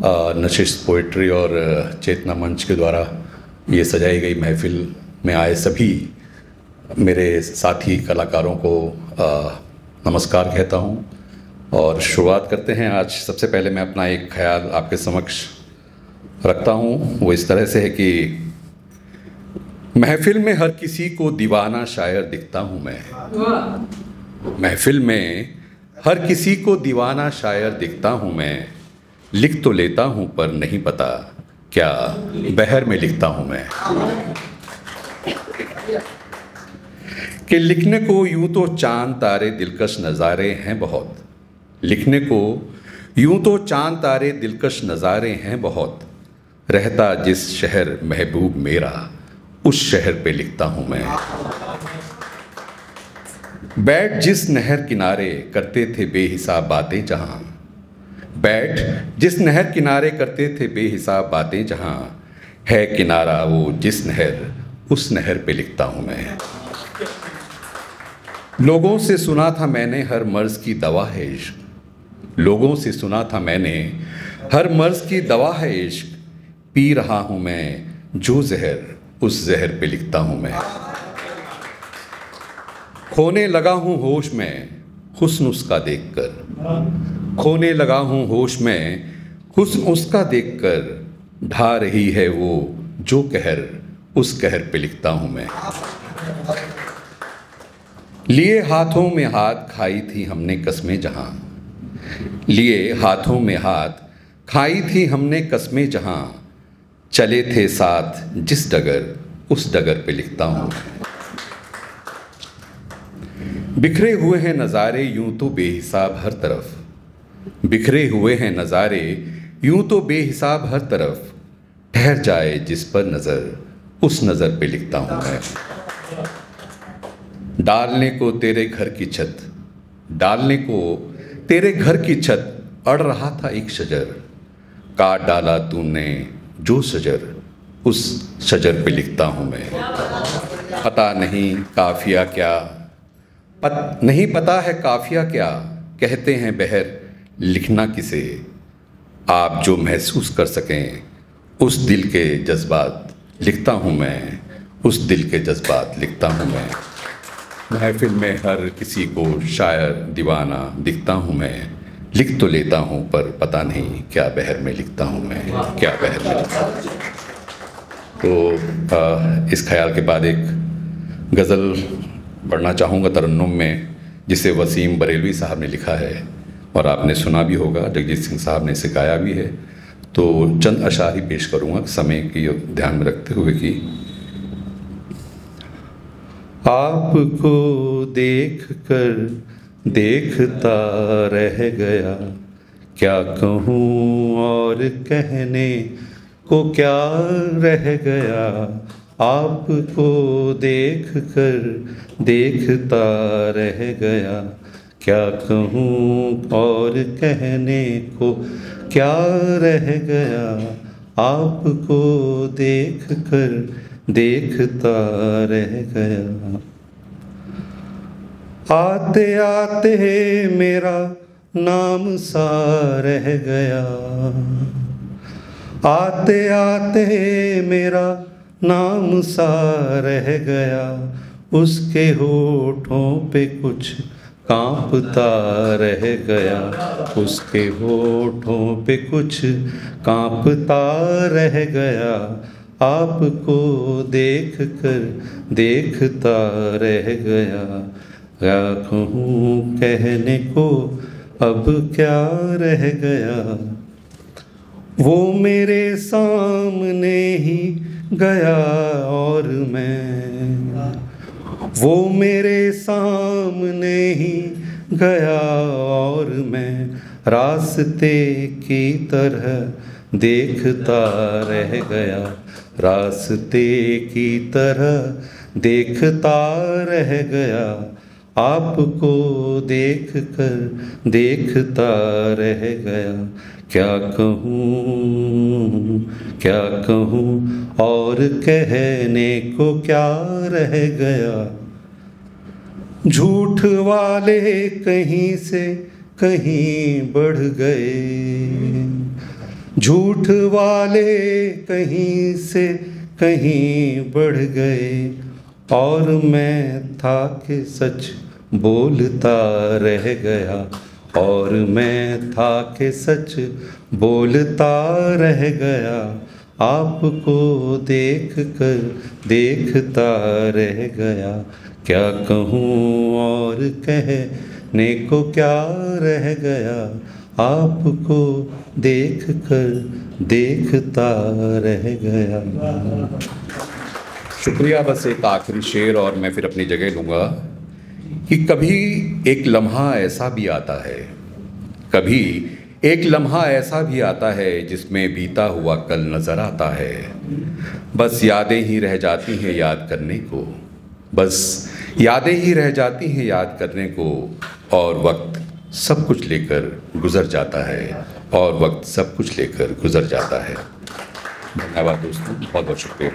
नशिस्त poetry और चेतना मंच के द्वारा ये सजाई गई महफिल में आए सभी मेरे साथी कलाकारों को नमस्कार कहता हूँ और शुरुआत करते हैं। आज सबसे पहले मैं अपना एक ख्याल आपके समक्ष रखता हूँ। वो इस तरह से है कि महफिल में हर किसी को दीवाना शायर दिखता हूँ मैं। महफिल में हर किसी को दीवाना शायर दिखता हूँ मैं। लिख तो लेता हूँ पर नहीं पता क्या बहर में लिखता हूँ मैं। कि लिखने को यूं तो चांद तारे दिलकश नज़ारे हैं बहुत। लिखने को यूं तो चांद तारे दिलकश नज़ारे हैं बहुत। रहता जिस शहर महबूब मेरा उस शहर पे लिखता हूँ मैं। बैठ जिस नहर किनारे करते थे बेहिसाब बातें जहाँ। बैठ जिस नहर किनारे करते थे बेहिसाब बातें जहाँ। है किनारा वो जिस नहर उस नहर पे लिखता हूँ मैं। लोगों से सुना था मैंने हर मर्ज की दवा है इश्क। लोगों से सुना था मैंने हर मर्ज की दवा है इश्क। पी रहा हूँ मैं जो जहर उस जहर पे लिखता हूँ मैं। खोने लगा हूँ होश में हुस्न उसका देखकर। खोने लगा हूँ होश में हुस्न उसका देखकर। ढा रही है वो जो कहर उस कहर पे लिखता हूँ मैं। लिए हाथों में हाथ खाई थी हमने कस्में जहाँ। लिए हाथों में हाथ खाई थी हमने कस्में जहाँ। चले थे साथ जिस डगर उस डगर पे लिखता हूँ। बिखरे हुए हैं नज़ारे यूं तो बेहिसाब हर तरफ। बिखरे हुए हैं नज़ारे यूं तो बेहिसाब हर तरफ। ठहर जाए जिस पर नज़र उस नज़र पे लिखता हूँ मैं। डालने को तेरे घर की छत। डालने को तेरे घर की छत अड़ रहा था एक शजर। काट डाला तूने जो शजर उस शजर पे लिखता हूँ मैं। पता नहीं काफिया क्या नहीं पता है काफिया क्या। कहते हैं बहर लिखना किसे। आप जो महसूस कर सकें उस दिल के जज्बात लिखता हूँ मैं। उस दिल के जज्बात लिखता हूँ मैं। महफिल में हर किसी को शायर दीवाना दिखता हूँ मैं। लिख तो लेता हूँ पर पता नहीं क्या बहर में लिखता हूँ मैं। क्या बहर में लिखता हूँ। तो इस ख्याल के बाद एक गज़ल पढ़ना चाहूँगा तरन्नुम में, जिसे वसीम बरेलवी साहब ने लिखा है और आपने सुना भी होगा। जगजीत सिंह साहब ने इसे गाया भी है। तो चंद अशार ही पेश करूँगा समय की ध्यान में रखते हुए कि आपको देख कर देखता रह गया। क्या कहूँ और कहने को क्या रह गया। आपको देख कर देखता रह गया। क्या कहूँ और कहने को क्या रह गया। आपको देख कर देखता रह गया। आते आते मेरा नाम सा रह गया। आते आते मेरा नाम सा रह गया। उसके होठों पे कुछ कांपता रह गया। उसके होठों पे कुछ कांपता रह गया। आपको देख कर देखता रह गया। क्या कहूँ कहने को अब क्या रह गया। वो मेरे सामने ही गया और मैं। वो मेरे सामने ही गया और मैं रास्ते की तरह देखता रह गया। रास्ते की तरह देखता रह गया। आपको देख कर देखता रह गया। क्या कहूँ और कहने को क्या रह गया। झूठ वाले कहीं से कहीं बढ़ गए। झूठ वाले कहीं से कहीं बढ़ गए, और मैं था कि सच बोलता रह गया, और मैं था कि सच बोलता रह गया। आपको देख कर देखता रह गया, क्या कहूँ और कहने को क्या रह गया, आपको देख कर देखता रह गया। शुक्रिया। बस एक आखिरी शेर और मैं फिर अपनी जगह लूँगा कि कभी एक लम्हा ऐसा भी आता है, कभी एक लम्हा ऐसा भी आता है जिसमें बीता हुआ कल नज़र आता है। बस यादें ही रह जाती हैं याद करने को, बस यादें ही रह जाती हैं याद करने को, और वक्त सब कुछ लेकर गुजर जाता है, और वक्त सब कुछ लेकर गुजर जाता है। धन्यवाद दोस्तों, बहुत बहुत शुक्रिया।